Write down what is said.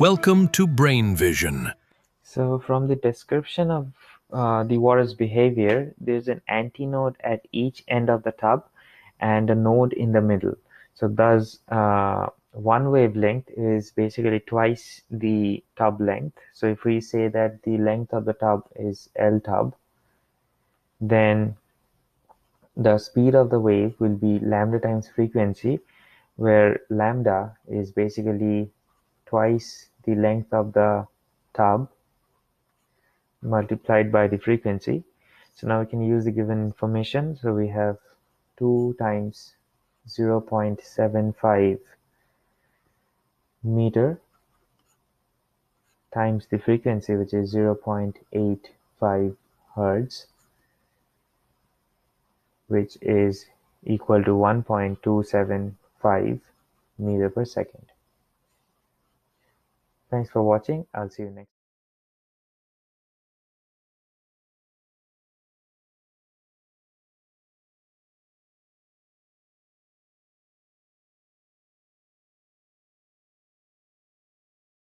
Welcome to Brain Vision. So from the description of the water's behavior, there's an antinode at each end of the tub and a node in the middle. So thus, one wavelength is basically twice the tub length. So if we say that the length of the tub is L tub, then the speed of the wave will be lambda times frequency, where lambda is basically twice the length of the tub multiplied by the frequency. So now we can use the given information. So we have 2 times 0.75 meter times the frequency, which is 0.85 hertz, which is equal to 1.275 meter per second. Thanks for watching. I'll see you next.